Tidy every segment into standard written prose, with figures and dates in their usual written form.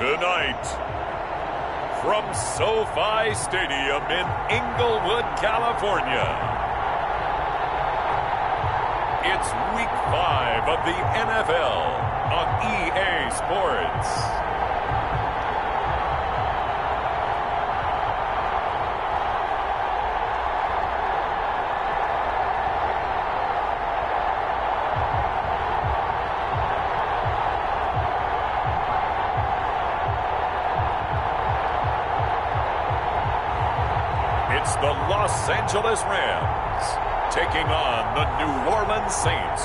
Tonight, from SoFi Stadium in Inglewood, California, it's Week 5 of the NFL on EA Sports. It's the Los Angeles Rams taking on the New Orleans Saints.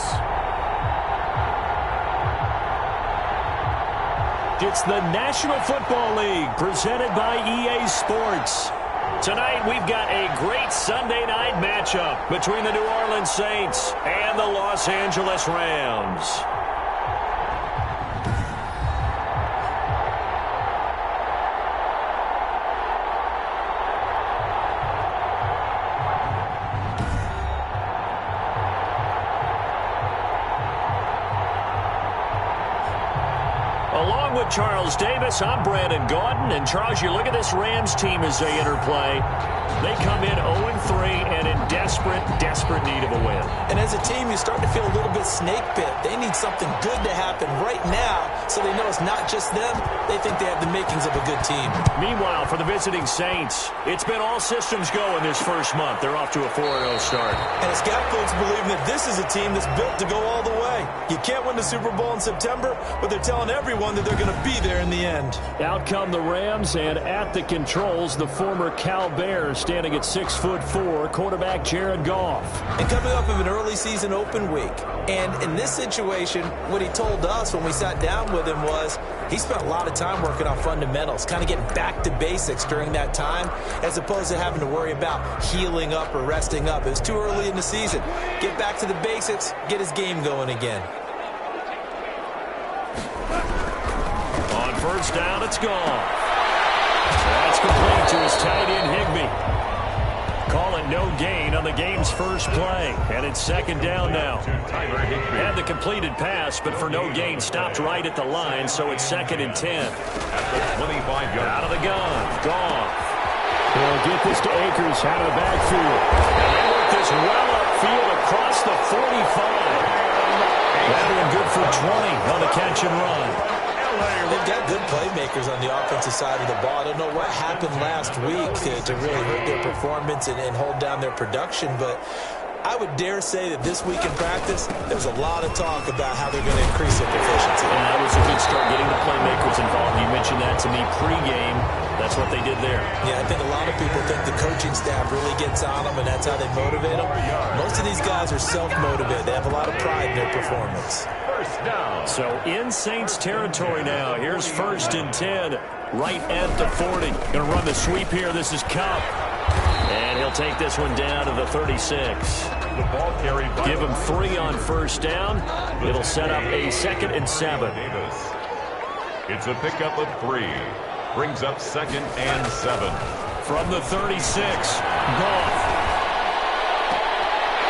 It's the National Football League presented by EA Sports. Tonight we've got a great Sunday night matchup between the New Orleans Saints and the Los Angeles Rams. Along with Charles Davis, I'm Brandon Gaudin. And Charles, you look at this Rams team as they interplay. They come in 0-3 and in desperate need of a win. And as a team, you start to feel a little bit snake bit. They need something good to happen right now so they know it's not just them. They think they have the makings of a good team. Meanwhile, for the visiting Saints, it's been all systems go in this first month. They're off to a 4-0 start. And it's got folks believing that this is a team that's built to go all the way. You can't win the Super Bowl in September, but they're telling everyone that they're going to be there in the end. Out come the Rams, and at the controls, the former Cal Bear standing at 6'4", quarterback Jared Goff. And coming off of an early season open week. And in this situation, what he told us when we sat down with him was he spent a lot of time working on fundamentals, kind of getting back to basics during that time, as opposed to having to worry about healing up or resting up. It was too early in the season. Get back to the basics, get his game going again. On first down, it's gone. That's complete to his tight end, Higbee. Call it no gain on the game's first play. And it's second down now. Had the completed pass, but for no gain, stopped right at the line, so it's 2nd and 10. Out of the gun. Goff. They'll get this to Akers out of the backfield. And they work this well upfield across the 45. That one good for 20 on the catch and run. They've got good playmakers on the offensive side of the ball. I don't know what happened last week to really hurt their performance and hold down their production, but I would dare say that this week in practice, there's a lot of talk about how they're going to increase their proficiency. And that was a good start, getting the playmakers involved. You mentioned that to me pregame. That's what they did there. Yeah, I think a lot of people think the coaching staff really gets on them, and that's how they motivate them. Most of these guys are self-motivated. They have a lot of pride in their performance. So in Saints territory now. Here's 1st and 10, right at the 40. Going to run the sweep here. This is Cup. And he'll take this one down to the 36. Give him 3 on first down. It'll set up a 2nd and 7. It's a pickup of 3. Brings up 2nd and 7. From the 36, Goff.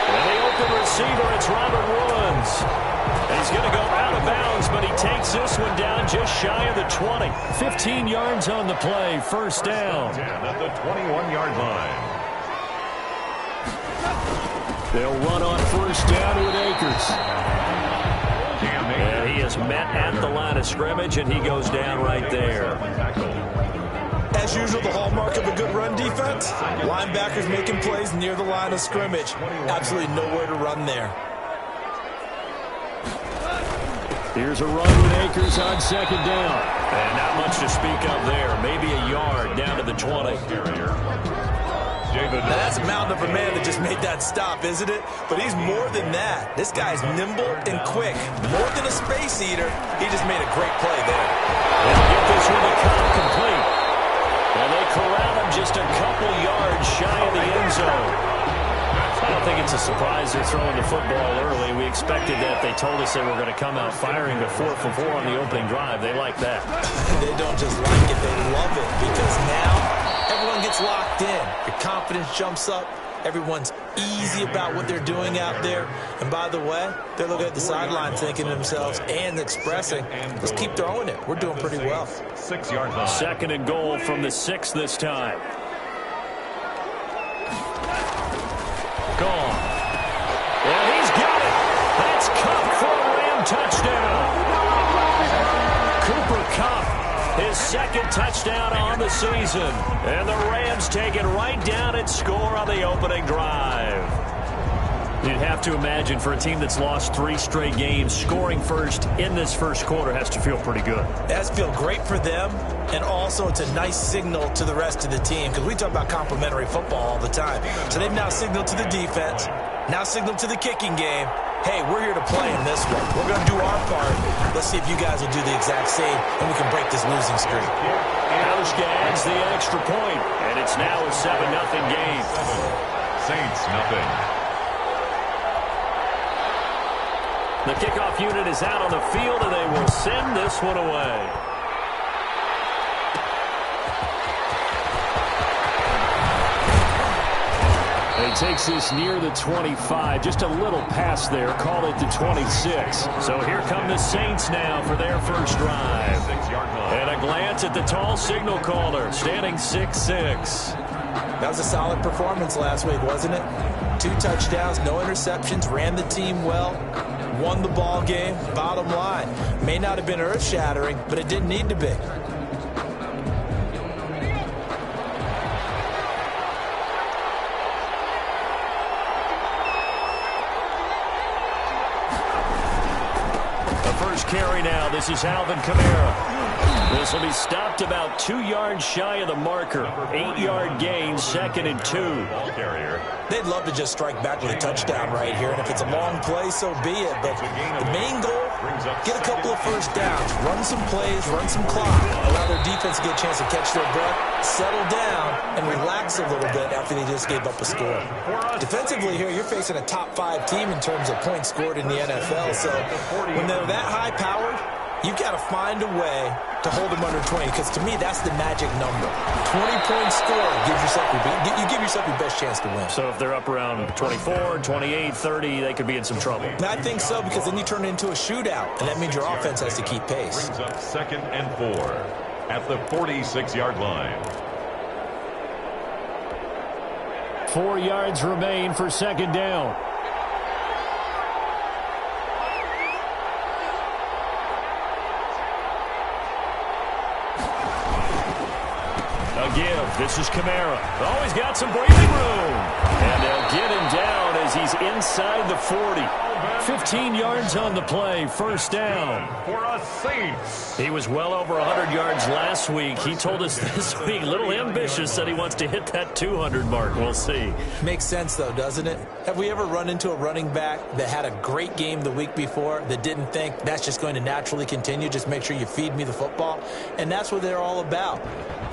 And the open receiver, it's Robert Woods. And he's going to go out of bounds, but he takes this one down just shy of the 20. 15 yards on the play, first down. At the 21-yard line. They'll run on first down with Akers. And he is met at the line of scrimmage, and he goes down right there. As usual, the hallmark of a good run defense, linebackers making plays near the line of scrimmage. Absolutely nowhere to run there. Here's a run with Akers on 2nd down. And not much to speak of there. Maybe a yard down to the 20. Now that's a mountain of a man that just made that stop, isn't it? But he's more than that. This guy's nimble and quick. More than a space eater, he just made a great play there. They'll get this one to Cup complete. And they corral him just a couple yards shy of the end zone. I don't think it's a surprise they're throwing the football early. We expected that. They told us they were going to come out firing a 4 for 4 on the opening drive. They like that. They don't just like it, they love it, because now everyone gets locked in. Your confidence jumps up, Everyone's easy about what they're doing out there. And by the way, they're looking at the sideline thinking to themselves and expressing, let's keep throwing it. We're doing pretty well. 6-yard line. Second and goal from the 6 this time. Gone. And he's got it. That's Kupp for a Ram touchdown. Cooper Kupp, his second touchdown on the season. And the Rams take it right down and score on the opening drive. You'd have to imagine for a team that's lost 3 straight games, scoring first in this first quarter has to feel pretty good. It has to feel great for them, and also it's a nice signal to the rest of the team because we talk about complimentary football all the time. So they've now signaled to the defense, now signaled to the kicking game, hey, we're here to play in this one. We're going to do our part. Let's see if you guys will do the exact same, and we can break this losing streak. Hauschka adds the extra point, and it's now a 7-0 game. Saints nothing. The kickoff unit is out on the field, and they will send this one away. He takes this near the 25, just a little past there, call it the 26. So here come the Saints now for their first drive. 6-yard line. And a glance at the tall signal caller, standing 6'6". That was a solid performance last week, wasn't it? 2 touchdowns, no interceptions, ran the team well, won the ball game. Bottom line, may not have been earth-shattering, but it didn't need to be. Carry now. This is Alvin Kamara. This will be stopped about 2 yards shy of the marker. 8-yard gain, 2nd and 2. Ball carrier. They'd love to just strike back with a touchdown right here, and if it's a long play, so be it. But the main goal, get a couple of first downs, run some plays, run some clock, allow their defense to get a chance to catch their breath, settle down, and relax a little bit after they just gave up a score. Defensively here, you're facing a top 5 team in terms of points scored in the NFL, so when they're that high-powered, you've got to find a way to hold them under 20, because to me, that's the magic number. 20-point score gives yourself you give yourself your best chance to win. So if they're up around 24, 28, 30, they could be in some trouble. I think so, because then you turn it into a shootout, and that means your offense has to keep pace. Brings up 2nd and 4 at the 46-yard line. 4 yards remain for 2nd down. Give. This is Kamara. Oh, he's got some breathing room. And they'll get him down as he's inside the 40. 15 yards on the play. First down. For a Saints. He was well over 100 yards last week. He told us this week, a little ambitious, said he wants to hit that 200 mark. We'll see. Makes sense, though, doesn't it? Have we ever run into a running back that had a great game the week before that didn't think that's just going to naturally continue? Just make sure you feed me the football. And that's what they're all about.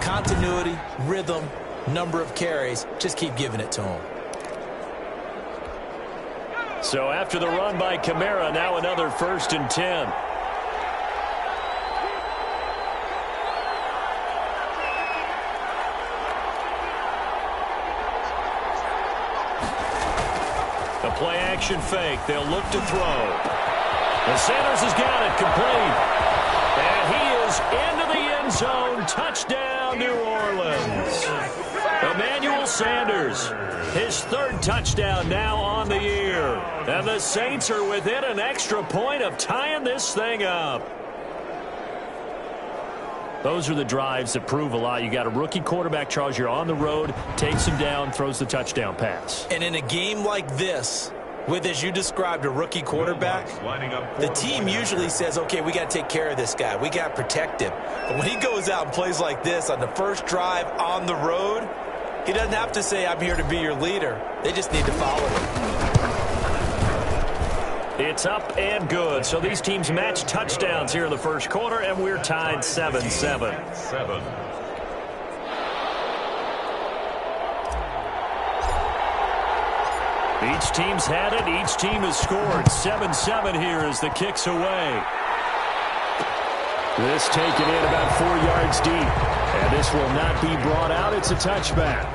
Continuity, rhythm, number of carries. Just keep giving it to them. So after the run by Kamara, now another 1st and 10. The play action fake. They'll look to throw. And Sanders has got it complete. And he is into the end zone. Touchdown, New Orleans. Emmanuel Sanders, his 3rd touchdown now on the year. And the Saints are within an extra point of tying this thing up. Those are the drives that prove a lot. You got a rookie quarterback, Charles. You're on the road, takes him down, throws the touchdown pass. And in a game like this, with, as you described, a rookie quarterback, the team usually says, okay, we got to take care of this guy. We got to protect him. But when he goes out and plays like this on the first drive on the road, he doesn't have to say, I'm here to be your leader. They just need to follow him. It's up and good. So these teams match touchdowns here in the first quarter, and we're tied 7-7. 7. Each team's had it. Each team has scored. 7-7 here as the kick's away. This taken in about 4 yards deep. And this will not be brought out. It's a touchback.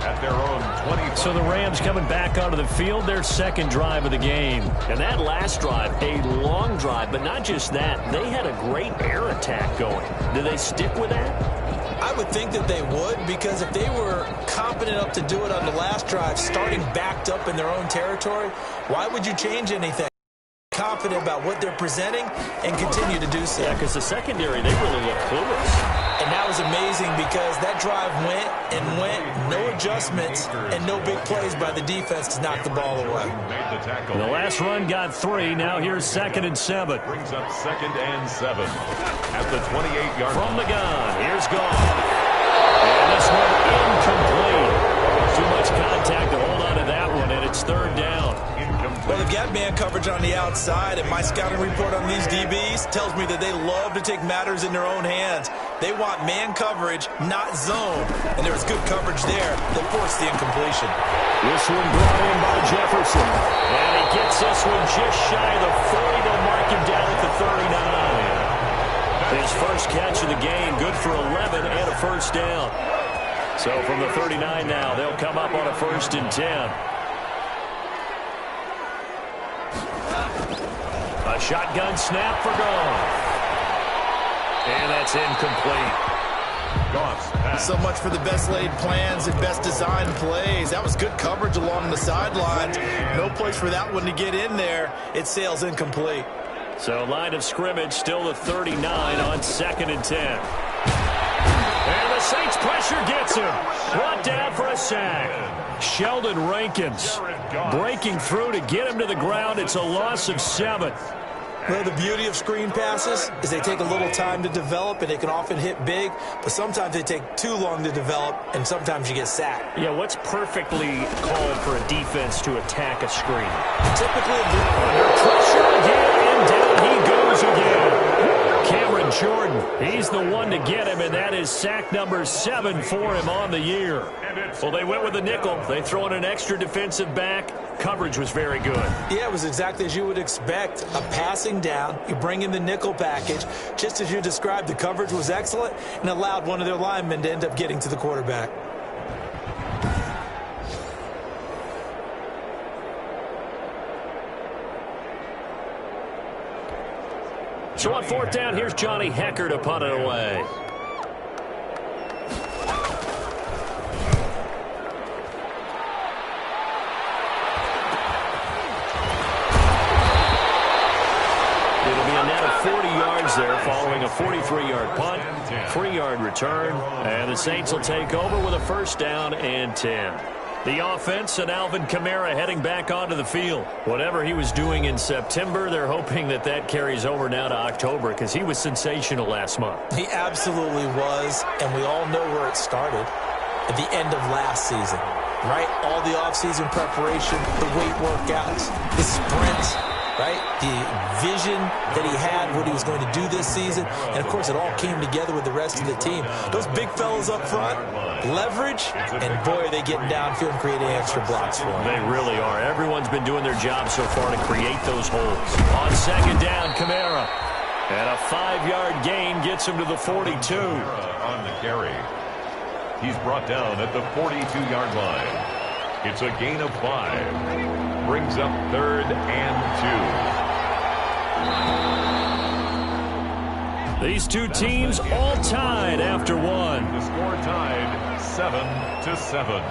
at their own 20. So the Rams coming back onto the field, their second drive of the game. And that last drive, a long drive, but not just that. They had a great air attack going. Do they stick with that? I would think that they would, because if they were confident enough to do it on the last drive, starting backed up in their own territory, why would you change anything? Confident about what they're presenting and continue to do so. Yeah, because the secondary, they really look clueless. And that was amazing because that drive went and went, no adjustments, and no big plays by the defense to knock the ball away. The last run got 3. Now here's 2nd and 7. Brings up 2nd and 7 at the 28-yard line. From the gun, here's Goff. And this one incomplete. Too much contact to hold on to that one, and it's 3rd down. Well, they've got man coverage on the outside, and my scouting report on these DBs tells me that they love to take matters in their own hands. They want man coverage, not zone, and there was good coverage there that forced the incompletion. This one brought in by Jefferson, and he gets this one just shy of the 40. They'll mark him down at the 39. His first catch of the game, good for 11 and a first down. So from the 39 now, they'll come up on a 1st and 10. A shotgun snap for Goff. And that's incomplete. So much for the best laid plans and best designed plays. That was good coverage along the sidelines. No place for that one to get in there. It sails incomplete. So line of scrimmage still the 39 on 2nd and 10. And the Saints pressure gets him. Brought down for a sack. Sheldon Rankins breaking through to get him to the ground. It's a loss of 7. Well, the beauty of screen passes is they take a little time to develop, and they can often hit big, but sometimes they take too long to develop, and sometimes you get sacked. Yeah, what's perfectly called for a defense to attack a screen? Typically, under pressure again, and down he goes again. Cameron Jordan, he's the one to get him, and that is sack number 7 for him on the year. Well, they went with the nickel. They throw in an extra defensive back. Coverage was very good. Yeah, it was exactly as you would expect. A passing down, you bring in the nickel package. Just as you described, the coverage was excellent and allowed one of their linemen to end up getting to the quarterback. So on 4th down, here's Johnny Hecker to punt it away. It'll be a net of 40 yards there following a 43-yard punt, 3-yard return, and the Saints will take over with a 1st down and 10. The offense and Alvin Kamara heading back onto the field. Whatever he was doing in September, they're hoping that that carries over now to October because he was sensational last month. He absolutely was, and we all know where it started. At the end of last season, right? All the offseason preparation, the weight workouts, the sprints, right? The vision that he had, what he was going to do this season. And, of course, it all came together with the rest of the team. Those big fellas up front, leverage, and, boy, are they getting downfield and creating extra blocks for him. They really are. Everyone's been doing their job so far to create those holes. On 2nd down, Kamara. And a 5-yard gain gets him to the 42. On the carry. He's brought down at the 42-yard line. It's a gain of 5. Brings up 3rd and 2. These two teams all tied after 1. The score tied 7-7.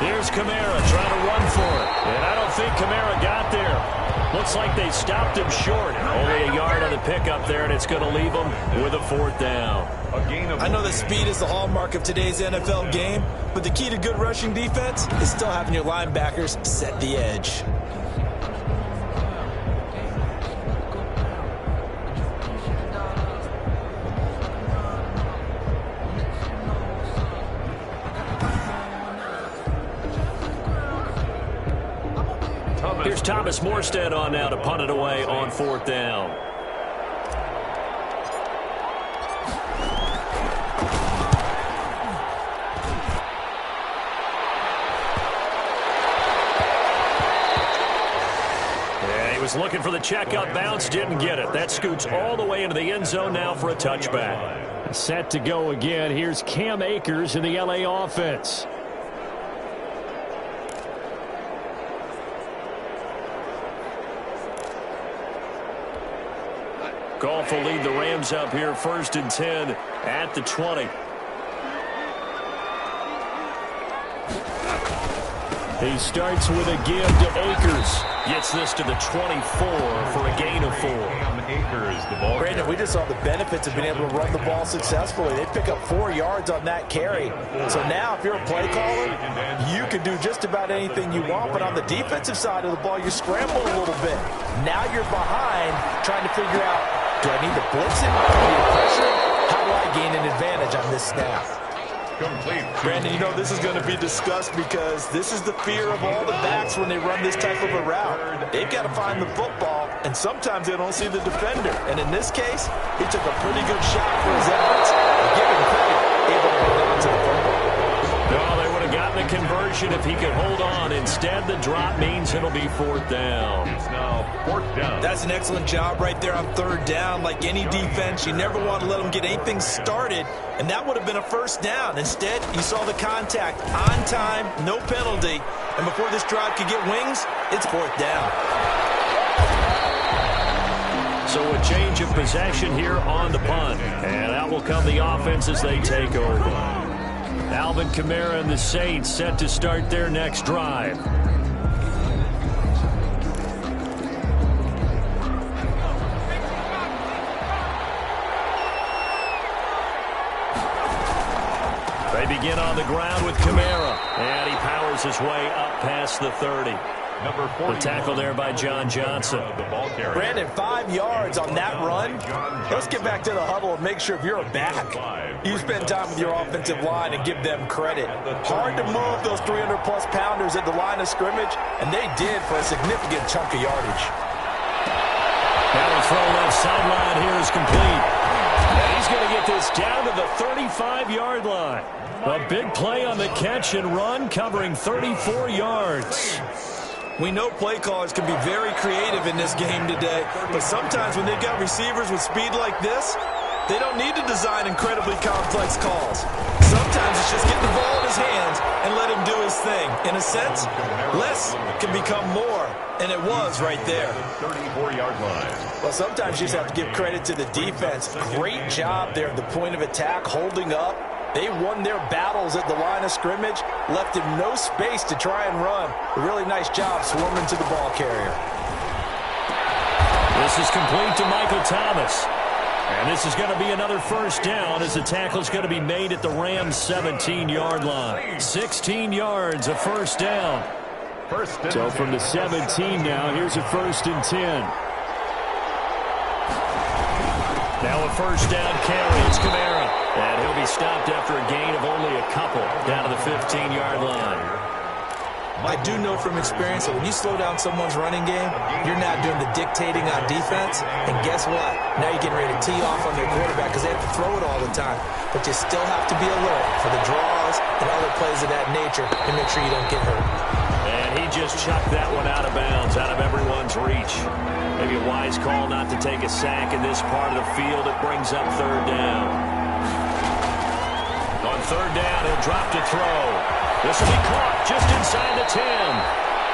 Here's Kamara trying to run for it. And I don't think Kamara got there. Looks like they stopped him short. Only a yard on the pickup there, and it's going to leave him with a 4th down. I know that speed is the hallmark of today's NFL game, but the key to good rushing defense is still having your linebackers set the edge. Here's Thomas Morstead on now to punt it away on 4th down. was looking for the checkup bounce, didn't get it. That scoots all the way into the end zone now for a touchback. Set to go again. Here's Cam Akers in the LA offense. Goff will lead the Rams up here 1st and 10 at the 20. He starts with a give to Akers. Gets this to the 24 for a gain of 4. Akers, the ball Brandon, we just saw the benefits of being able to run the ball successfully. They pick up 4 yards on that carry. So now if you're a play caller, you can do just about anything you want. But on the defensive side of the ball, you scramble a little bit. Now you're behind trying to figure out, do I need to blitz it? Do I need to pressure it? How do I gain an advantage on this snap? complete. Brandon, you know this is going to be discussed because this is the fear of all the backs when they run this type of a route. They've got to find the football, and sometimes they don't see the defender. And in this case, he took a pretty good shot for his efforts. Give him credit, able to hold on to the football. No, they would have gotten a conversion if he could hold on. Instead, the drop means it'll be 4th down. It's now 4th down. That's an excellent job right there on 3rd down. Like any defense, you never want to let them get anything started, and that would have been a 1st down. Instead, you saw the contact on time, no penalty, and before this drive could get wings, it's 4th down. So a change of possession here on the punt, and out will come the offense as they take over. Alvin Kamara and the Saints set to start their next drive. They begin on the ground with Kamara, and he powers his way up past the 30. Number 40. The tackle there by John Johnson. The ball carrier. Brandon, 5 yards on that run. Let's get back to the huddle and make sure if you're a back, you spend time with your offensive line and give them credit. Hard to move those 300-plus pounders at the line of scrimmage, and they did for a significant chunk of yardage. Now the throw left sideline here is complete. And he's going to get this down to the 35-yard line. A big play on the catch and run, covering 34 yards. We know play callers can be very creative in this game today, but sometimes when they've got receivers with speed like this, they don't need to design incredibly complex calls. Sometimes it's just getting the ball in his hands and let him do his thing. In a sense, less can become more, and it was right there. 34-yard line. Well, sometimes you just have to give credit to the defense. Great job there at the point of attack, holding up. They won their battles at the line of scrimmage, left him no space to try and run. A really nice job swarming to the ball carrier. This is complete to Michael Thomas. And this is going to be another 1st down as the tackle is going to be made at the Rams' 17-yard line. 16 yards, a 1st down. So from the 17 now, here's a 1st and 10. Now a 1st down carry. It's Kamara. And he'll be stopped after a gain of only a couple down to the 15-yard line. I do know from experience that when you slow down someone's running game, you're not doing the dictating on defense. And guess what? Now you're getting ready to tee off on their quarterback because they have to throw it all the time. But you still have to be alert for the draws and other plays of that nature and make sure you don't get hurt. And he just chucked that one out of bounds, out of everyone's reach. Maybe a wise call not to take a sack in this part of the field. It brings up 3rd down. On 3rd down, he'll drop to throw. This will be caught just inside the 10.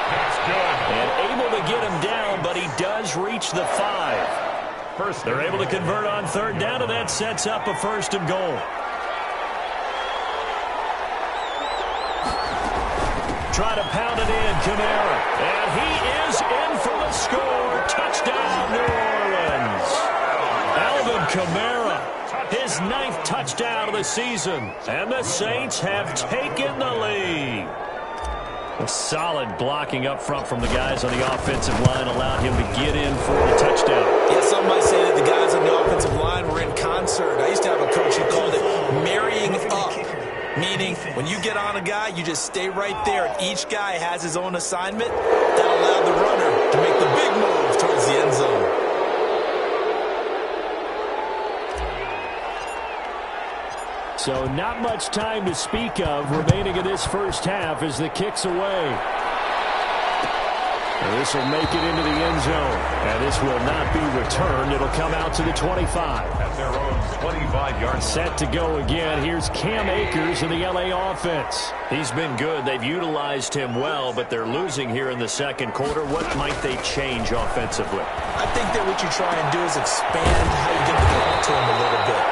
That's good. And able to get him down, but he does reach the 5. They're able to convert on 3rd down, and that sets up a 1st and goal. Try to pound it in, Kamara. And he is in for the score. Touchdown, New Orleans. Alvin Kamara, his 9th touchdown of the season. And the Saints have taken the lead. A solid blocking up front from the guys on the offensive line allowed him to get in for the touchdown. Yeah, some might say that the guys on the offensive line were in concert. I used to have a coach who called it marrying up. Meaning, when you get on a guy, you just stay right there. And each guy has his own assignment. That allowed the runner to make the big move towards the end zone. So not much time to speak of remaining in this 1st half as the kick's away. This will make it into the end zone. And this will not be returned. It'll come out to the 25. At their own 25-yard. Set to go again. Here's Cam Akers in the LA offense. He's been good. They've utilized him well, but they're losing here in the second quarter. What might they change offensively? I think that what you try and do is expand how you get the ball to him a little bit.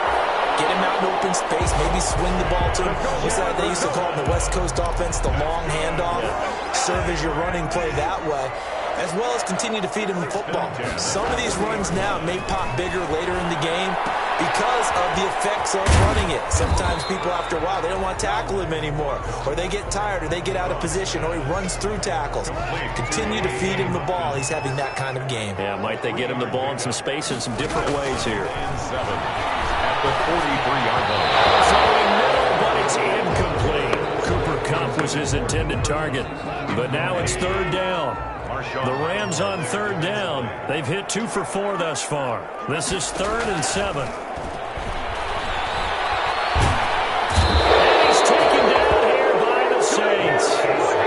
Get him out in open space, maybe swing the ball to him. What's that they used to call in the West Coast offense, the long handoff? Serve as your running play that way, as well as continue to feed him the football. Some of these runs now may pop bigger later in the game because of the effects of running it. Sometimes people, after a while, they don't want to tackle him anymore, or they get tired, or they get out of position, or he runs through tackles. Continue to feed him the ball. He's having that kind of game. Yeah, might they get him the ball in some space in some different ways here. At the 43-yard line. Throwing middle, but it's incomplete. Cooper Kupp was his intended target, but now it's third down. The Rams on third down. They've hit 2 for 4 thus far. This is 3rd and 7. And he's taken down here by the Saints.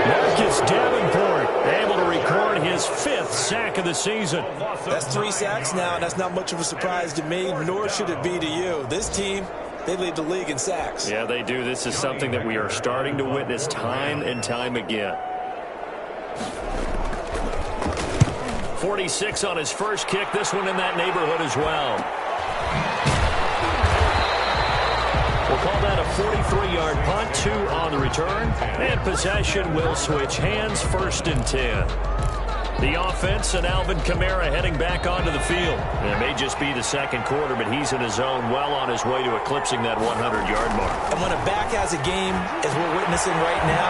Marcus Davenport able to record his 5th sack of the season. That's 3 sacks now, and that's not much of a surprise to me, nor should it be to you. This team, they lead the league in sacks. Yeah, they do. This is something that we are starting to witness time and time again. 46 on his first kick. This one in that neighborhood as well. We'll call that a 43-yard punt, 2 on the return. And possession will switch hands, 1st and 10. The offense and Alvin Kamara heading back onto the field. It may just be the second quarter, but he's in his zone, well on his way to eclipsing that 100-yard mark. And when a back has a game, as we're witnessing right now,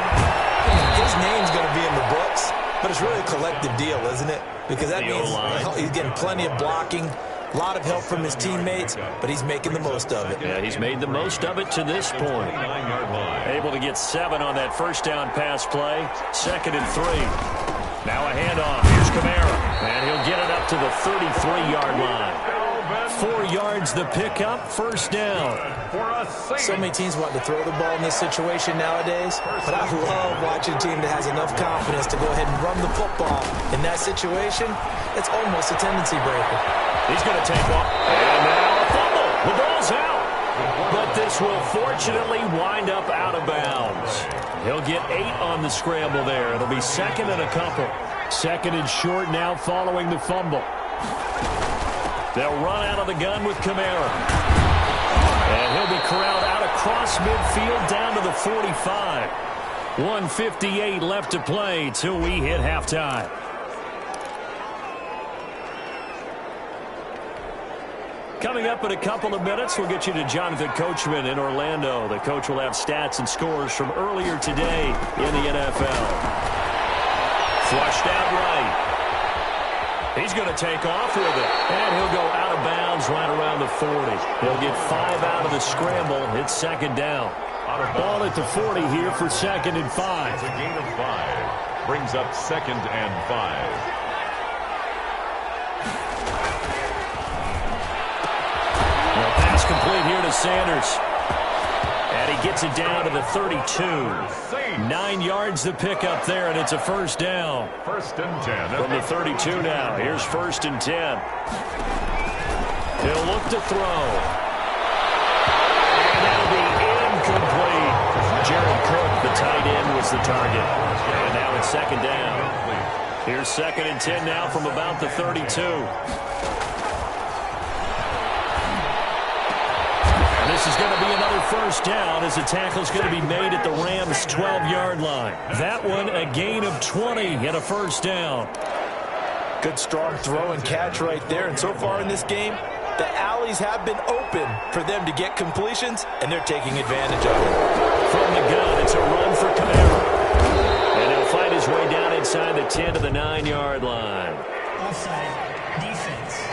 his name's going to be in the books. But it's really a collective deal, isn't it? Because that means he's getting plenty of blocking, a lot of help from his teammates, but he's making the most of it. Yeah, he's made the most of it to this point. Able to get 7 on that first down pass play. 2nd and 3. Now a handoff. Here's Kamara. And he'll get it up to the 33-yard line. 4 yards the pickup, 1st down. So many teams want to throw the ball in this situation nowadays, but I love watching a team that has enough confidence to go ahead and run the football. In that situation, it's almost a tendency breaker. He's going to take off. And now a fumble. The ball's out. But this will fortunately wind up out of bounds. He'll get 8 on the scramble there. It'll be 2nd and a couple. 2nd and short now following the fumble. They'll run out of the gun with Kamara. And he'll be corralled out across midfield down to the 45. 1:58 left to play till we hit halftime. Coming up in a couple of minutes, we'll get you to Jonathan Coachman in Orlando. The coach will have stats and scores from earlier today in the NFL. Flushed out right. He's going to take off with it. And he'll go out of bounds right around the 40. He'll get 5 out of the scramble. It's 2nd down. Ball at the 40 here for 2nd and 5. It's a gain of 5. Brings up 2nd and 5. Well, pass complete here to Sanders. And he gets it down to the 32. 9 yards the pickup there, and it's a 1st down. 1st and 10. From the 32 now. Here's 1st and 10. He'll look to throw. And that'll be incomplete. Jared Cook, the tight end, was the target. And now it's 2nd down. Here's 2nd and 10 now from about the 32. This is going to be another 1st down as the tackle's going to be made at the Rams' 12-yard line. That one a gain of 20 and a 1st down. Good strong throw and catch right there. And so far in this game, the alleys have been open for them to get completions, and they're taking advantage of it. From the gun, it's a run for Kamara. And he'll fight his way down inside the 10 to the 9-yard line. Offside defense.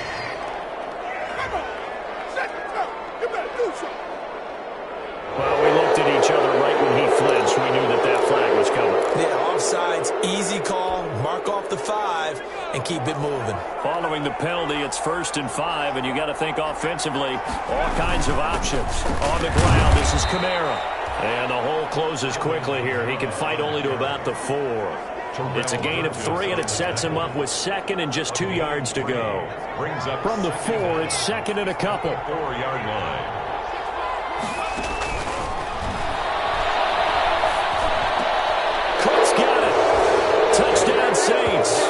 Well, we looked at each other right when he flinched. We knew that that flag was coming. Yeah, offsides, easy call, mark off the 5, and keep it moving. Following the penalty, it's 1st and 5, and you got to think offensively, all kinds of options. On the ground, this is Kamara. And the hole closes quickly here. He can fight only to about the 4. It's a gain of 3, and it sets him up with second and just 2 yards to go. Brings up From the 4, it's second and a couple. 4-yard line. Cook's got it. Touchdown, Saints.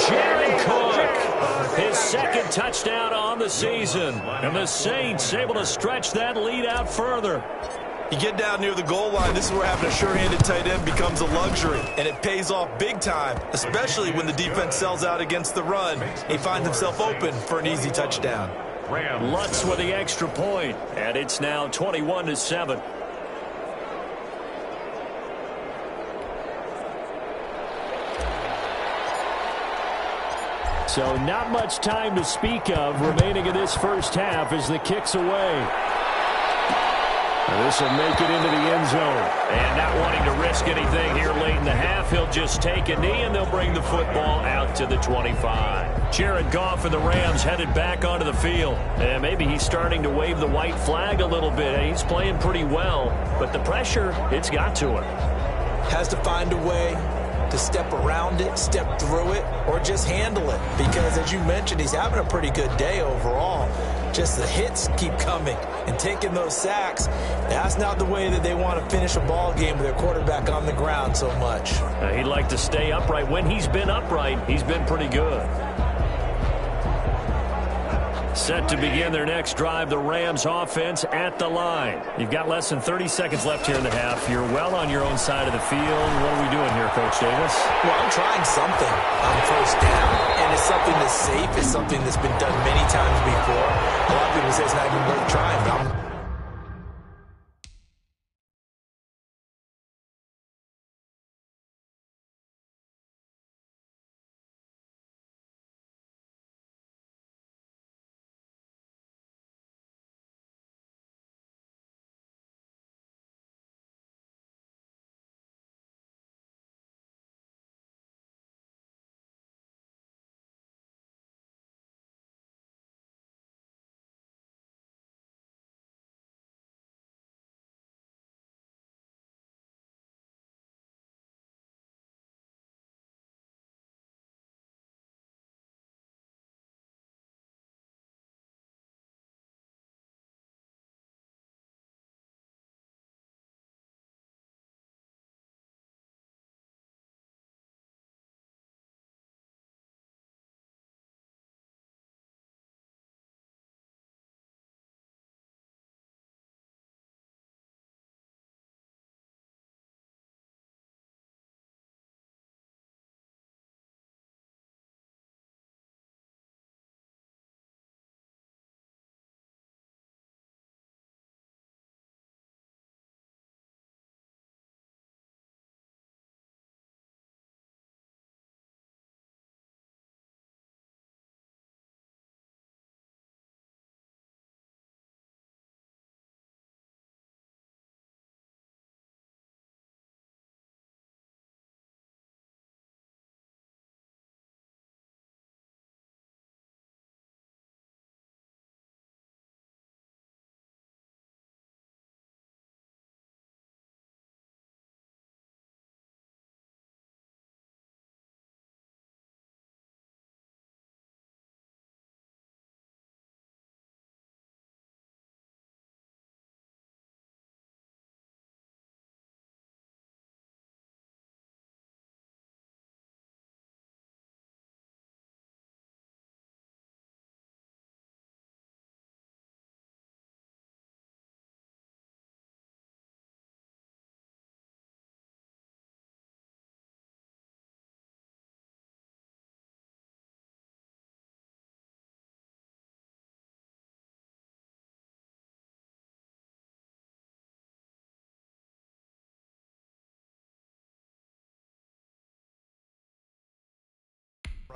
Jared Cook, his second touchdown on the season. And the Saints able to stretch that lead out further. You get down near the goal line, this is where having a sure-handed tight end becomes a luxury, and it pays off big time, especially when the defense sells out against the run. He finds himself open for an easy touchdown. Lutz with the extra point, and it's now 21-7. So not much time to speak of remaining in this first half as the kick's away. This will make it into the end zone. And not wanting to risk anything here late in the half, he'll just take a knee, and they'll bring the football out to the 25. Jared Goff and the Rams headed back onto the field. And maybe he's starting to wave the white flag a little bit. He's playing pretty well, but the pressure, it's got to him. Has to find a way to step around it, step through it, or just handle it. Because, as you mentioned, he's having a pretty good day overall. Just the hits keep coming and taking those sacks. That's not the way that they want to finish a ball game with their quarterback on the ground so much. He'd like to stay upright. When he's been upright, he's been pretty good. Set to begin their next drive, the Rams offense at the line. You've got less than 30 seconds left here in the half. You're well on your own side of the field. What are we doing here, Coach Davis? Well, I'm trying something on first down, and it's something that's safe. It's something that's been done many times before. A lot of people say it's not even worth trying, but I'm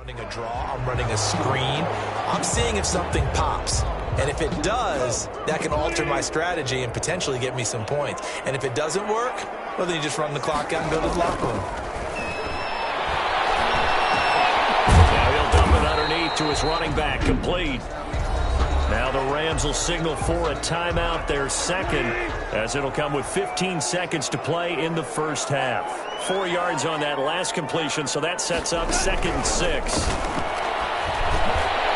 running a draw, I'm running a screen. I'm seeing if something pops. And if it does, that can alter my strategy and potentially get me some points. And if it doesn't work, well, then you just run the clock out and go to the locker room. Now he'll dump it underneath to his running back, complete. Now the Rams will signal for a timeout, their second, as it'll come with 15 seconds to play in the first half. 4 yards on that last completion, so that sets up 2nd and 6.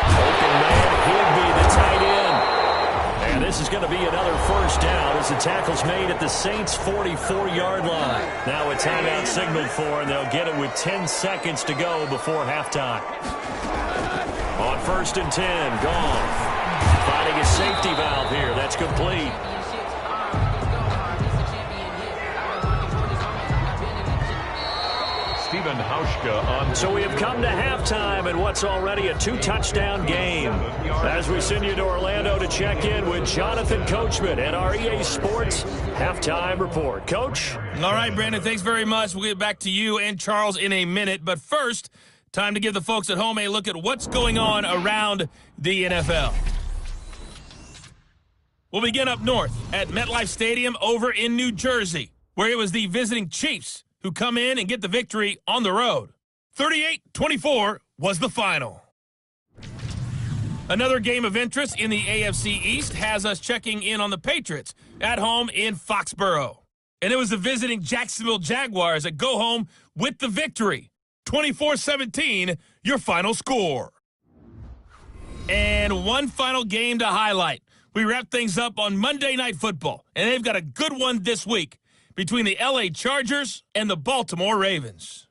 Open man, Higbee, the tight end. And this is going to be another first down as the tackle's made at the Saints' 44-yard line. Now a timeout signaled for, and they'll get it with 10 seconds to go before halftime. On 1st and 10, Goff finding a safety valve here. That's complete. Stephen Hauschka on. So we have come to halftime in what's already a 2-touchdown game. As we send you to Orlando to check in with Jonathan Coachman at our EA Sports Halftime Report. Coach? All right, Brandon, thanks very much. We'll get back to you and Charles in a minute. But first, time to give the folks at home a look at what's going on around the NFL. We'll begin up north at MetLife Stadium over in New Jersey, where it was the visiting Chiefs who come in and get the victory on the road. 38-24 was the final. Another game of interest in the AFC East has us checking in on the Patriots at home in Foxborough. And it was the visiting Jacksonville Jaguars that go home with the victory. 24-17, your final score. And one final game to highlight. We wrap things up on Monday Night Football, and they've got a good one this week between the L.A. Chargers and the Baltimore Ravens.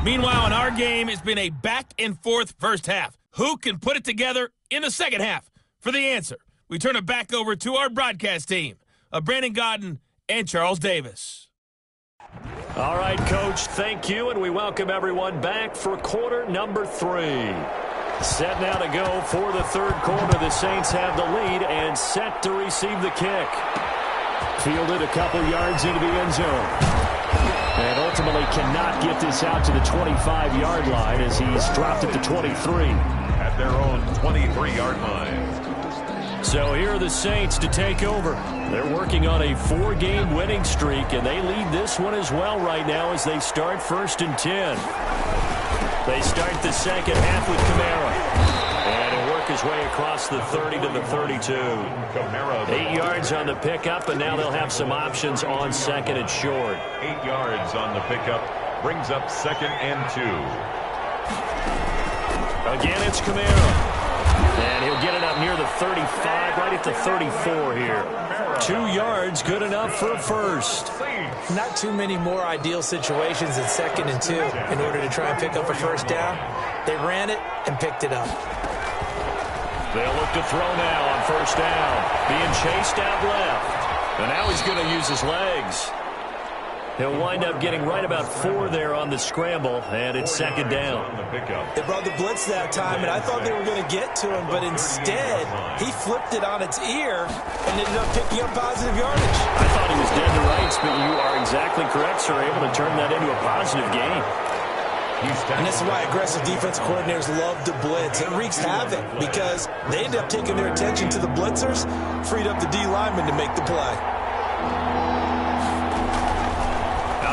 Meanwhile, in our game, it's been a back-and-forth first half. Who can put it together in the second half? For the answer, we turn it back over to our broadcast team of Brandon Godden and Charles Davis. All right, Coach, thank you, and we welcome everyone back for quarter number 3. Set now to go for the third quarter. The Saints have the lead and set to receive the kick. Fielded a couple yards into the end zone. And ultimately cannot get this out to the 25-yard line as he's dropped it to 23. At their own 23-yard line. So here are the Saints to take over. They're working on a 4-game winning streak, and they lead this one as well right now as they start 1st and 10. They start the second half with Kamara. And he'll work his way across the 30 to the 32. 8 yards on the pickup, and now they'll have some options on 2nd and short. 8 yards on the pickup. Brings up 2nd and 2. Again, it's Kamara. And he'll get it up near the 35, right at the 34 here. 2 yards, good enough for a first. Not too many more ideal situations in 2nd and 2 in order to try and pick up a first down. They ran it and picked it up. They'll look to throw now on 1st down. Being chased out left. And now he's going to use his legs. He'll wind up getting right about 4 there on the scramble, and it's 2nd down. They brought the blitz that time, and I thought they were going to get to him, but instead, he flipped it on its ear and ended up picking up positive yardage. I thought he was dead to rights, but you are exactly correct, sir, able to turn that into a positive gain. And this is why aggressive defensive coordinators love to blitz. It wreaks havoc because they end up taking their attention to the blitzers, freed up the D lineman to make the play.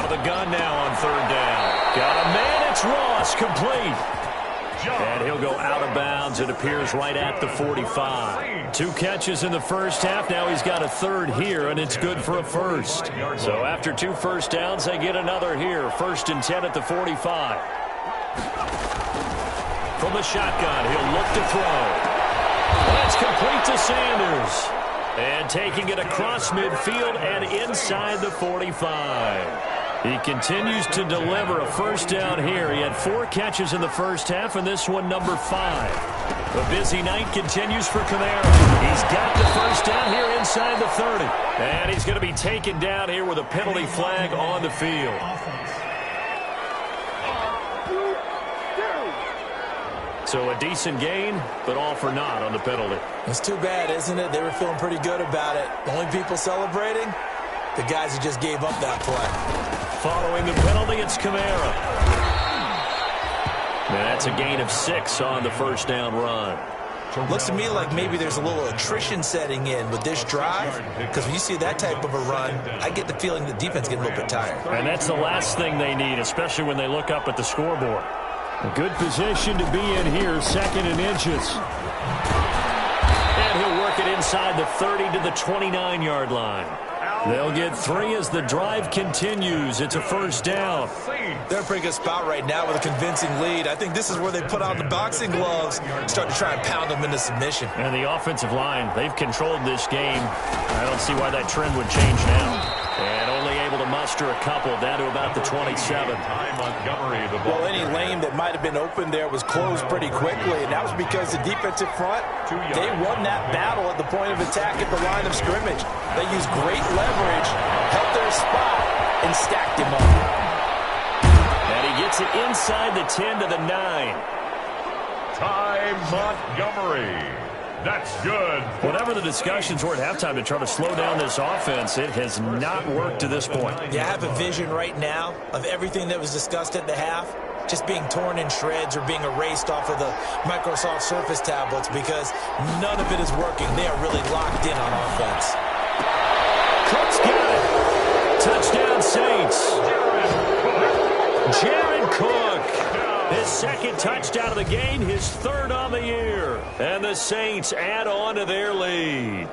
The gun now on 3rd down. Got a man, it's Ross, complete. And he'll go out of bounds. It appears right at the 45. 2 catches in the first half. Now he's got a 3rd here, and it's good for a first. So after 2 first downs, they get another here. 1st and 10 at the 45. From the shotgun, he'll look to throw. That's complete to Sanders. And taking it across midfield and inside the 45. He continues to deliver a first down here. He had 4 catches in the first half, and this one number 5. The busy night continues for Kamara. He's got the first down here inside the 30. And he's going to be taken down here with a penalty flag on the field. So a decent gain, but all for naught on the penalty. It's too bad, isn't it? They were feeling pretty good about it. The only people celebrating, the guys who just gave up that play. Following the penalty, it's Kamara. And that's a gain of 6 on the first down run. Looks to me like maybe there's a little attrition setting in with this drive, because when you see that type of a run, I get the feeling the defense getting a little bit tired. And that's the last thing they need, especially when they look up at the scoreboard. A good position to be in here, 2nd and inches. And he'll work it inside the 30 to the 29-yard line. They'll get 3 as the drive continues. It's a first down. They're in a pretty good spot right now with a convincing lead. I think this is where they put on the boxing gloves, start to try and pound them into submission. And the offensive line, they've controlled this game. I don't see why that trend would change now. And only able to muster a couple down to about the 27. Well, any lane that might have been open there was closed pretty quickly, and that was because the defensive front, they won that battle at the point of attack at the line of scrimmage. They used great leverage, held their spot, and stacked him up. And he gets it inside the 10 to the 9. Ty Montgomery. That's good. Whatever the discussions were at halftime to try to slow down this offense, it has not worked to this point. Yeah, I have a vision right now of everything that was discussed at the half just being torn in shreds or being erased off of the Microsoft Surface tablets because none of it is working. They are really locked in on offense. Cook's got it. Touchdown, Saints. Jared Cook. His second touchdown of the game, his 3rd on the year. And the Saints add on to their lead.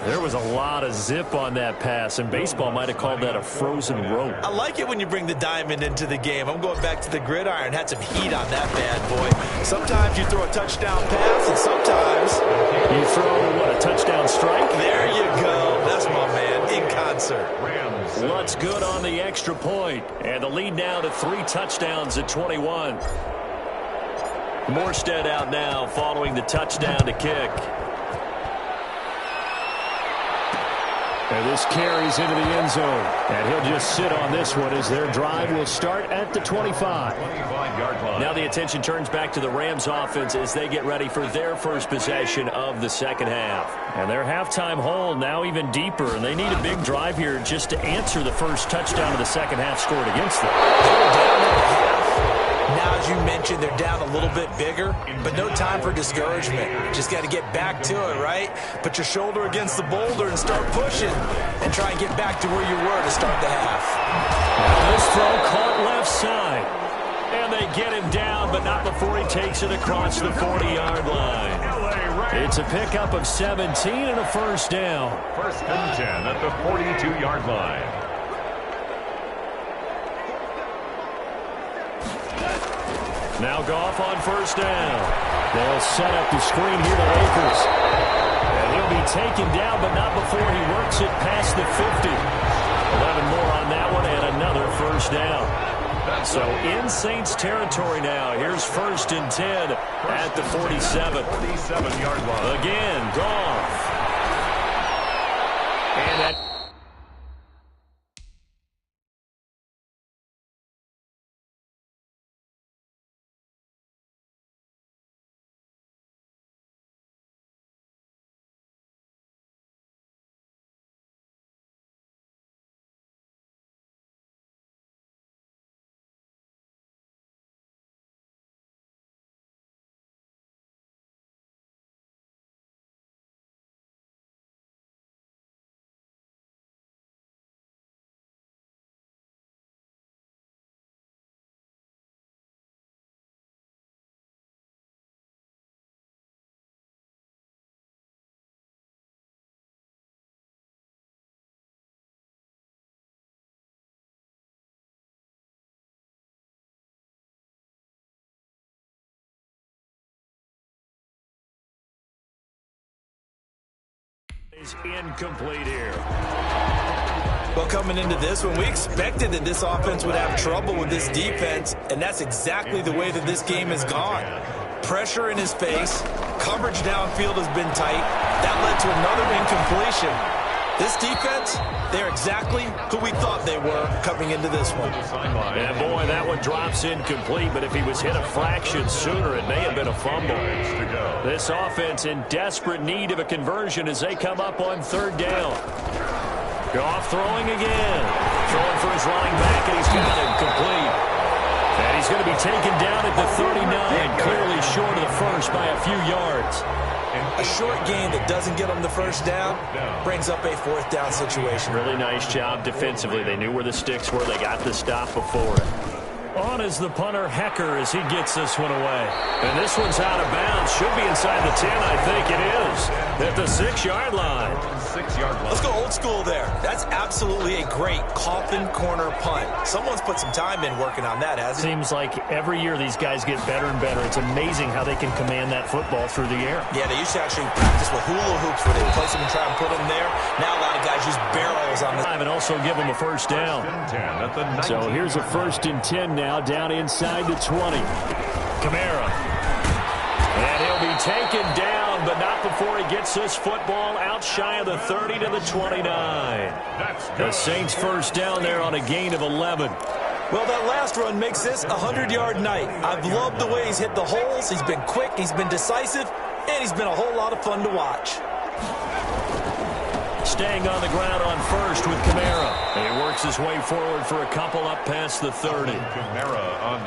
There was a lot of zip on that pass, and baseball might have called that a frozen rope. I like it when you bring the diamond into the game. I'm going back to the gridiron. Had some heat on that bad boy. Sometimes you throw a touchdown pass, and sometimes you throw, what, a touchdown strike? There you go. That's my man, in concert. Lutz good on the extra point, and the lead now to 3 touchdowns at 21. Morstead out now following the touchdown to kick. And this carries into the end zone. And he'll just sit on this one as their drive will start at the 25. Now the attention turns back to the Rams offense as they get ready for their first possession of the second half. And their halftime hole now even deeper, and they need a big drive here just to answer the first touchdown of the second half scored against them. Now, as you mentioned, they're down a little bit bigger, but no time for discouragement. Just got to get back to it, right? Put your shoulder against the boulder and start pushing and try and get back to where you were to start the half. Now this throw caught left side. And they get him down, but not before he takes it across the 40-yard line. It's a pickup of 17 and a first down. 1st and 10 at the 42-yard line. Now Goff on first down. They'll set up the screen here to Akers. And he'll be taken down, but not before he works it past the 50. 11 more on that one and another first down. So in Saints territory now. Here's 1st and 10 at the 47. 47-yard line. Again, Goff. And that... is incomplete here. Well, coming into this one, we expected that this offense would have trouble with this defense, and that's exactly the way that this game has gone. Pressure in his face, coverage downfield has been tight. That led to another incompletion. This defense, they're exactly who we thought they were coming into this one. And boy, that one drops incomplete, but if he was hit a fraction sooner, it may have been a fumble. This offense in desperate need of a conversion as they come up on 3rd down. Goff throwing again. Throwing for his running back, and he's got him complete. And he's going to be taken down at the 39, clearly short of the first by a few yards. A short gain that doesn't get them the first down brings up a 4th down situation. Really nice job defensively. They knew where the sticks were. They got the stop before it. On is the punter, Hecker, as he gets this one away. And this one's out of bounds. Should be inside the 10, I think it is. At the 6-yard line. 6-yard line. Let's go old school there. That's absolutely a great coffin corner punt. Someone's put some time in working on that, hasn't he? Seems like every year these guys get better and better. It's amazing how they can command that football through the air. Yeah, they used to actually practice with hula hoops where they place them and try and put them there. Now a lot of guys use barrels on the... And also give them a first down. So here's a 1st and 10 now, down inside the 20. Kamara. And he'll be taken down, but not before he gets this football out shy of the 30 to the 29. The Saints first down there on a gain of 11. Well, that last run makes this a 100-yard night. I've loved the way he's hit the holes. He's been quick, he's been decisive, and he's been a whole lot of fun to watch. Staying on the ground on first with Kamara. And he works his way forward for a couple up past the 30.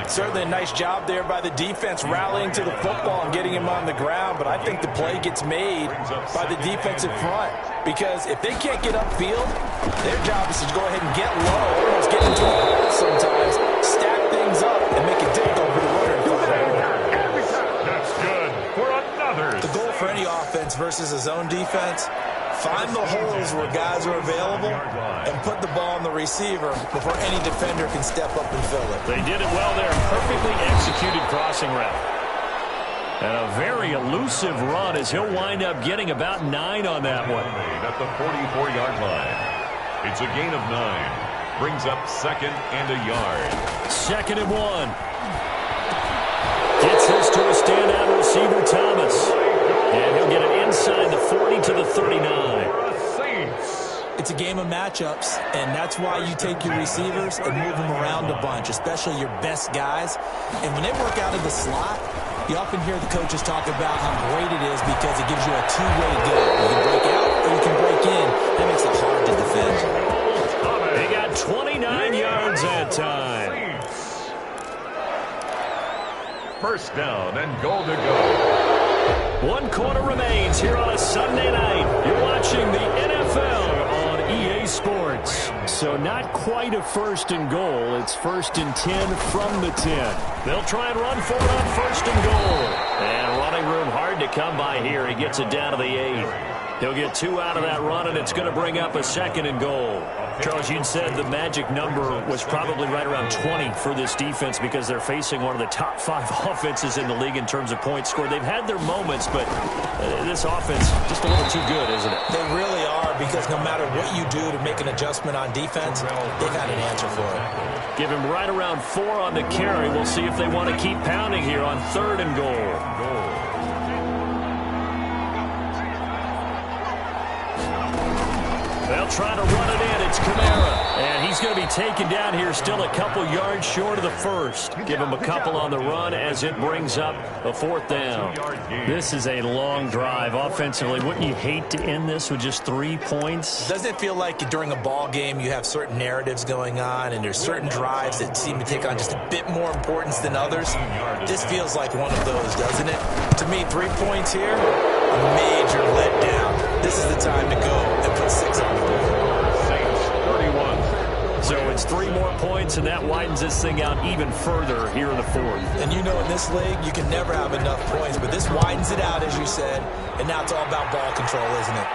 Certainly a nice job there by the defense rallying to the football and getting him on the ground, but I think the play gets made by the defensive front because if they can't get upfield, their job is to go ahead and get low, almost get into a hole sometimes, stack things up, and make it difficult for the runner. That's good for another. The goal for any offense versus a zone defense, find the holes where guys are available and put the ball on the receiver before any defender can step up and fill it. They did it well there. Perfectly executed crossing route. And a very elusive run as he'll wind up getting about 9 on that one. At the 44-yard line. It's a gain of 9. Brings up 2nd and a yard. 2nd and 1. Gets this to a standout receiver, Thomas. And he'll get it inside the 40 to the 39. It's a game of matchups, and that's why you take your receivers and move them around a bunch, especially your best guys. And when they work out of the slot, you often hear the coaches talk about how great it is because it gives you a two-way go. You can break out or you can break in. That makes it hard to defend. They got 29 yards that time. First down and goal to go. 1 quarter remains here on a Sunday night. You're watching the NFL on EA Sports. So not quite a 1st and goal. It's 1st and 10 from the 10. They'll try and run for it on 1st and goal. And running room hard to come by here. He gets it down to the 8. He'll get 2 out of that run, and it's going to bring up a 2nd and goal. Charles, you'd said the magic number was probably right around 20 for this defense because they're facing one of the top 5 offenses in the league in terms of points scored. They've had their moments, but this offense just a little too good, isn't it? They really are because no matter what you do to make an adjustment on defense, they've got an answer for it. Give him right around 4 on the carry. We'll see if they want to keep pounding here on 3rd and goal. They'll try to run it in. It's Kamara. And he's going to be taken down here still a couple yards short of the 1st. Give him a couple on the run as it brings up a 4th down. This is a long drive offensively. Wouldn't you hate to end this with just 3 points? Doesn't it feel like during a ball game you have certain narratives going on and there's certain drives that seem to take on just a bit more importance than others? This feels like one of those, doesn't it? To me, 3 points here, a major letdown. This is the time to go and put 6 on the board. Saints 31. So it's 3 more points, and that widens this thing out even further here in the 4th. And you know in this league, you can never have enough points, but this widens it out, as you said, and now it's all about ball control, isn't it?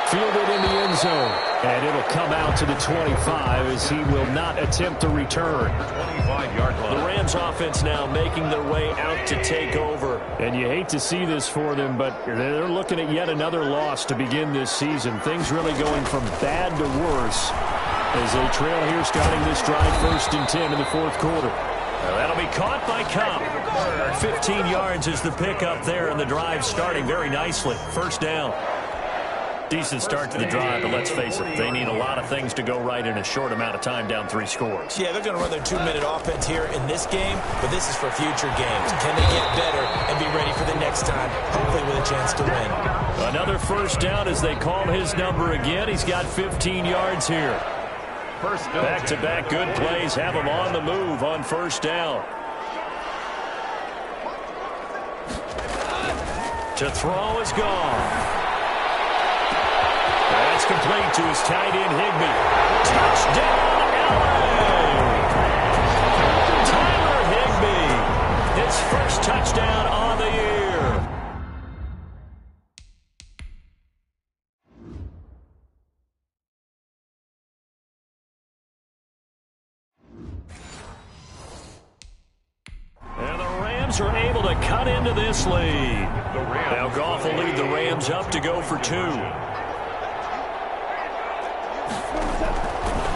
Fielded in the end zone, and it'll come out to the 25 as he will not attempt to return. 25-yard line. The Rams offense now making their way out to take over. And you hate to see this for them, but they're looking at yet another loss to begin this season. Things really going from bad to worse as they trail here starting this drive 1st and 10 in the 4th quarter. Well, that'll be caught by Cobb. 15 yards is the pickup there, and the drive starting very nicely. 1st down. Decent start to the drive, but let's face it, they need a lot of things to go right in a short amount of time, down 3 scores. Yeah, they're going to run their 2-minute offense here in this game, but this is for future games. Can they get better and be ready for the next time, hopefully with a chance to win? Another 1st down as they call his number again. He's got 15 yards here. Back-to-back good plays have him on the move on 1st down. To throw is gone. That's complete to his tight end, Higbee. Touchdown, LA! first touchdown on the year. And the Rams are able to cut into this lead. Now Goff will lead the Rams up to go for 2.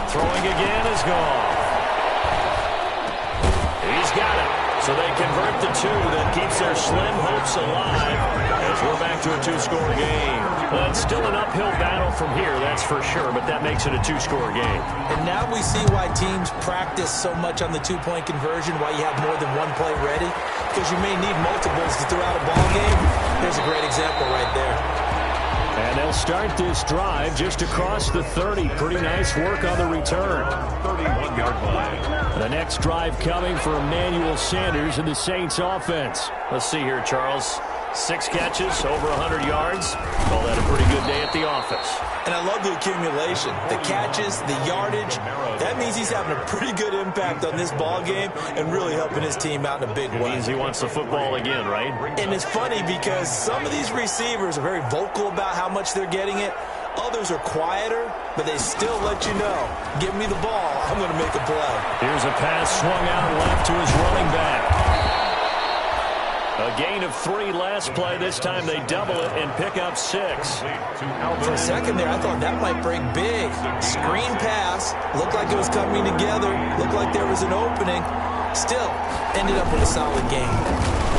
Throwing again is Goff. He's got it. So they convert the 2 that keeps their slim hopes alive as we're back to a 2-score game. Well, it's still an uphill battle from here, that's for sure, but that makes it a 2-score game. And now we see why teams practice so much on the 2-point conversion, why you have more than one play ready, because you may need multiples to throw out a ball game. There's a great example right there. And they'll start this drive just across the 30. Pretty nice work on the return. 31-yard line. The next drive coming for Emmanuel Sanders and the Saints offense. Let's see here, Charles. 6 catches, over 100 yards. Call that a pretty good day at the office. And I love the accumulation, the catches, the yardage. That means he's having a pretty good impact on this ball game and really helping his team out in a big way. Means he wants the football again, right? And it's funny because some of these receivers are very vocal about how much they're getting it. Others are quieter, but they still let you know, give me the ball, I'm going to make a play. Here's a pass swung out left to his running back. A gain of 3 last play. This time they double it and pick up 6. For a second there, I thought that might break big. Screen pass. Looked like it was coming together. Looked like there was an opening. Still, ended up with a solid game.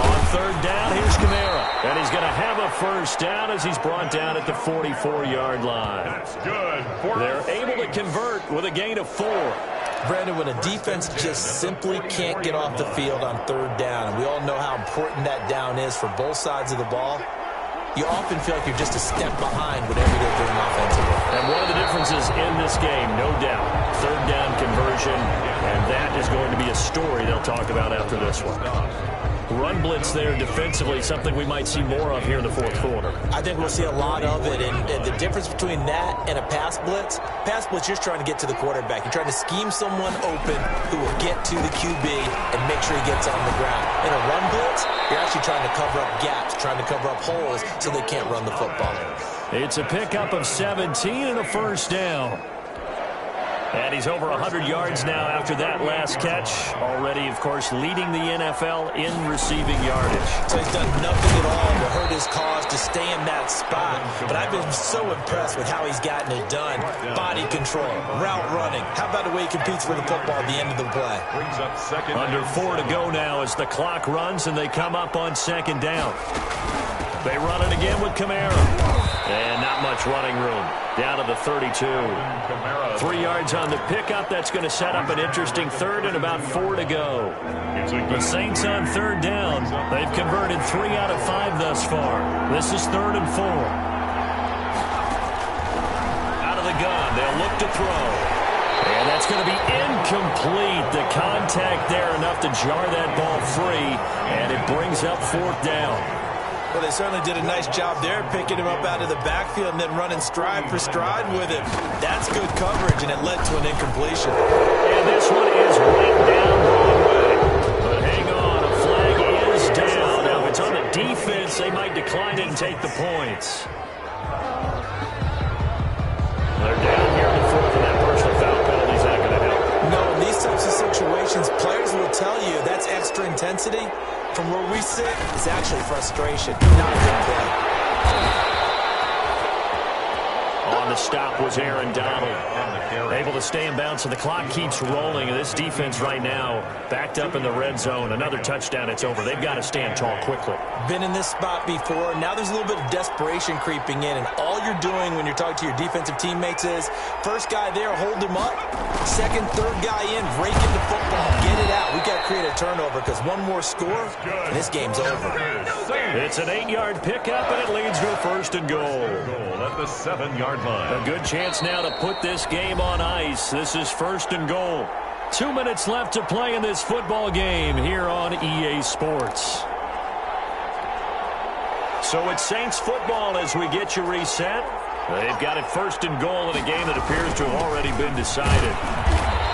On 3rd down, here's Kamara. And he's going to have a first down as he's brought down at the 44-yard line. That's good. They're able to convert with a gain of 4. Brandon, when a defense just simply can't get off the field on 3rd down, and we all know how important that down is for both sides of the ball, you often feel like you're just a step behind whatever they're doing offensively. And one of the differences in this game, no doubt, 3rd down conversion, and that is going to be a story they'll talk about after this one. Run blitz there defensively, something we might see more of here in the 4th quarter. I think we'll see a lot of it, and the difference between that and a pass blitz, you're just trying to get to the quarterback. You're trying to scheme someone open who will get to the QB and make sure he gets on the ground. In a run blitz, you're actually trying to cover up gaps, trying to cover up holes so they can't run the football. It's a pickup of 17 and a first down. And he's over 100 yards now after that last catch. Already, of course, leading the NFL in receiving yardage. So he's done nothing at all to hurt his cause, to stay in that spot. But I've been so impressed with how he's gotten it done. Body control, route running. How about the way he competes for the football at the end of the play? Under 4 to go now as the clock runs and they come up on 2nd down. They run it again with Kamara. And not much running room. Down to the 32. 3 yards on the pickup. That's going to set up an interesting 3rd and about 4 to go. The Saints on 3rd down. They've converted 3 out of 5 thus far. This is 3rd and 4. Out of the gun. They'll look to throw. And that's going to be incomplete. The contact there enough to jar that ball free. And it brings up 4th down. Well, they certainly did a nice job there, picking him up out of the backfield and then running stride for stride with him. That's good coverage, and it led to an incompletion. And this one is right down Broadway. But hang on, a flag is down. Now, if it's on the defense, they might decline it and take the points. They're down here in the 4th, and that personal foul penalty is not going to help. No, in these types of situations, players will tell you that's extra intensity. From where we sit, it's actually frustration, not good play. On the stop was Aaron Donald. Able to stay in bounds, so the clock keeps rolling. And this defense right now backed up in the red zone. Another touchdown, it's over. They've got to stand tall quickly. Been in this spot before. Now there's a little bit of desperation creeping in. And all you're doing when you're talking to your defensive teammates is, first guy there, hold him up. Second, third guy in, rake in the football. Get it out. We've got to create a turnover because one more score, and this game's over. It's an 8-yard pickup, and it leads to a 1st and goal. At the 7-yard line. A good chance now to put this game on ice. This is 1st and goal. 2 minutes left to play in this football game here on EA Sports. So it's Saints football as we get you reset. They've got it 1st and goal in a game that appears to have already been decided.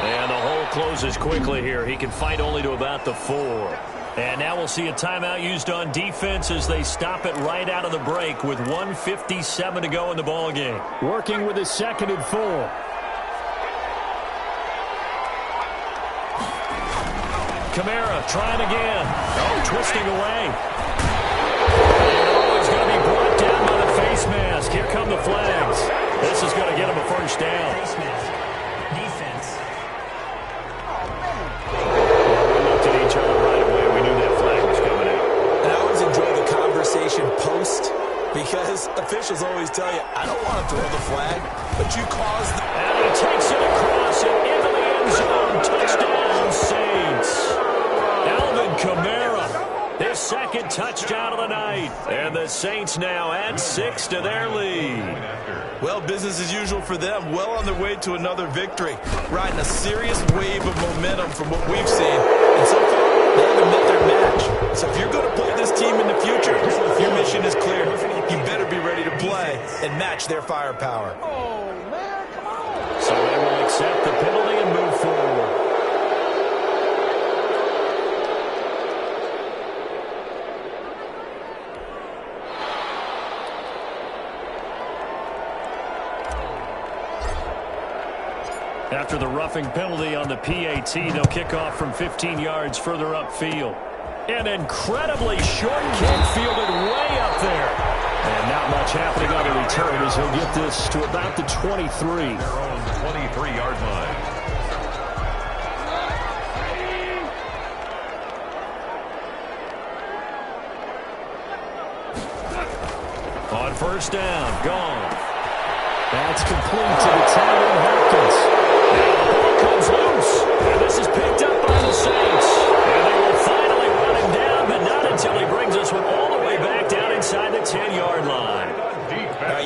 And the hole closes quickly here. He can fight only to about the 4. And now we'll see a timeout used on defense as they stop it right out of the break with 1:57 to go in the ballgame. Working with a 2nd and 4. Kamara trying again. Oh, twisting away. Oh, he's going to be brought down by the face mask. Here come the flags. This is going to get him a first down. Face mask. Defense. We looked at each other right away. We knew that flag was coming out. And I always enjoy the conversation post because officials always tell you, I don't want to throw the flag, but you caused the... And he takes it across and into the end zone. Touchdown, Saints. Alvin Kamara, his 2nd touchdown of the night. And the Saints now add 6 to their lead. Well, business as usual for them. Well on their way to another victory. Riding a serious wave of momentum from what we've seen. And so far, they haven't met their match. So if you're going to play this team in the future, your mission is clear. You better be ready to play and match their firepower. So they will accept the penalty and move forward. After the roughing penalty on the PAT, they'll kick off from 15 yards further upfield. An incredibly short kick fielded way up there. And not much happening on the return as he'll get this to about the 23. Their own 23-yard line. On first down, gone. That's complete to the tight end, Hopkins. Comes loose, and this is picked up by the Saints. And they will finally run him down, but not until he brings us one all the way back down inside the 10-yard line.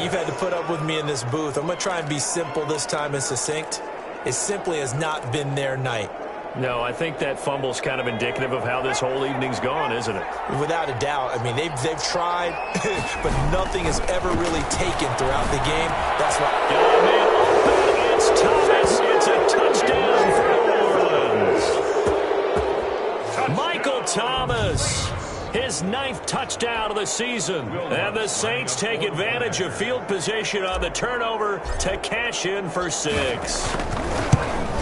You've had to put up with me in this booth. I'm going to try and be simple this time and succinct. It simply has not been their night. No, I think that fumble's kind of indicative of how this whole evening's gone, isn't it? Without a doubt. I mean, they've tried, but nothing has ever really taken throughout the game. That's why. Oh, man, open. It's Thomas. It's a touchdown for New Orleans. Michael Thomas, his 9th touchdown of the season. And the Saints take advantage of field position on the turnover to cash in for 6.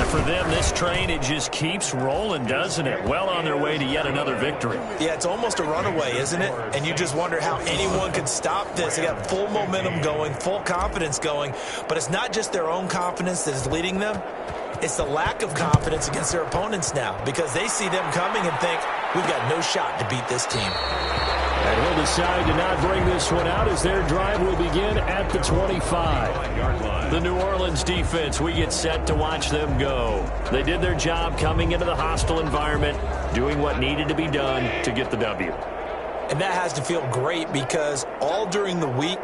For them, this train, it just keeps rolling, doesn't it? Well on their way to yet another victory. Yeah, it's almost a runaway, isn't it? And you just wonder how anyone could stop this. They got full momentum going, full confidence going. But it's not just their own confidence that is leading them. It's the lack of confidence against their opponents now because they see them coming and think, we've got no shot to beat this team. And he'll decide to not bring this one out as their drive will begin at the 25. The New Orleans defense, we get set to watch them go. They did their job coming into the hostile environment, doing what needed to be done to get the W. And that has to feel great because all during the week,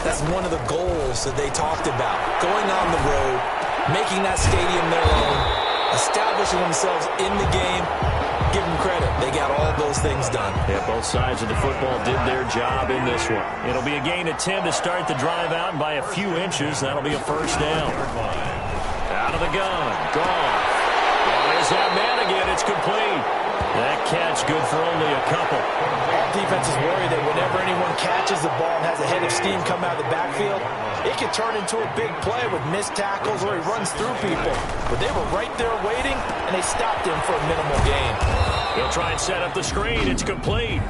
that's one of the goals that they talked about. Going on the road, making that stadium their own, establishing themselves in the game. Give them credit. They got all those things done. Yeah, both sides of the football did their job in this one. It'll be a gain of 10 to start the drive out, and by a few inches, that'll be a first down. Out of the gun. Gone. There's that man again. It's complete. That catch good for only a couple. All defenses worry that whenever anyone catches the ball and has a head of steam come out of the backfield, it can turn into a big play with missed tackles or he runs through people. But they were right there waiting, and they stopped him for a minimal gain. They'll try and set up the screen. It's complete.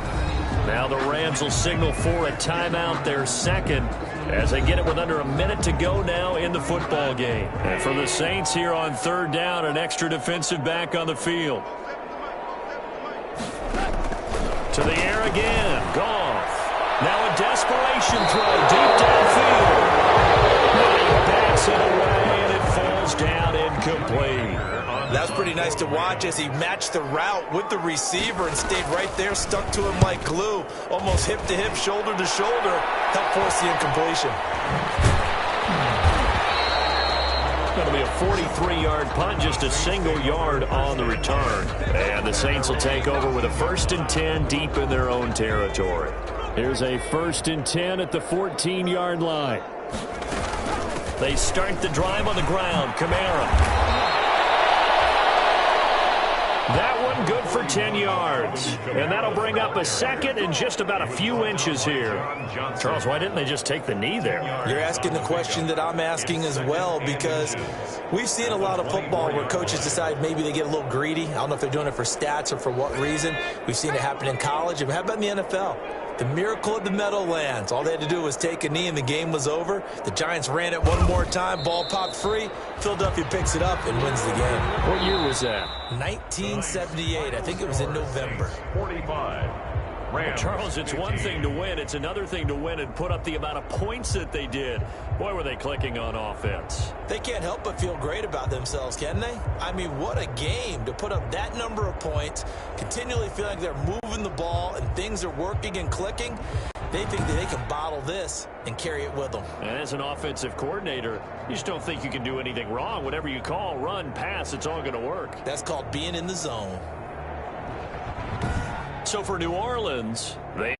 Now the Rams will signal for a timeout, their 2nd, as they get it with under a minute to go now in the football game. And for the Saints here on 3rd down, an extra defensive back on the field. To the air again. Goff. Now a desperation throw deep downfield. Now he backs it away, and it falls down incomplete. That's pretty nice to watch as he matched the route with the receiver and stayed right there, stuck to him like glue, almost hip to hip, shoulder to shoulder, helped force the incompletion. Going to be a 43-yard punt, just a single yard on the return. And the Saints will take over with a 1st and 10 deep in their own territory. Here's a 1st and 10 at the 14-yard line. They start the drive on the ground. Kamara. That one good for for 10 yards. And that'll bring up a second and just about a few inches here. Charles, why didn't they just take the knee there? You're asking the question that I'm asking as well, because we've seen a lot of football where coaches decide maybe they get a little greedy. I don't know if they're doing it for stats or for what reason. We've seen it happen in college. And how about in the NFL? The miracle of the Meadowlands. All they had to do was take a knee and the game was over. The Giants ran it one more time. Ball popped free. Philadelphia picks it up and wins the game. What year was that? 1978. I think it was in November. 45. Well, Charles, it's one thing to win. It's another thing to win and put up the amount of points that they did. Boy, were they clicking on offense. They can't help but feel great about themselves, can they? I mean, what a game to put up that number of points, continually feeling like they're moving the ball and things are working and clicking. They think that they can bottle this and carry it with them. And as an offensive coordinator, you just don't think you can do anything wrong. Whatever you call, run, pass, it's all going to work. That's called being in the zone. So for New Orleans, they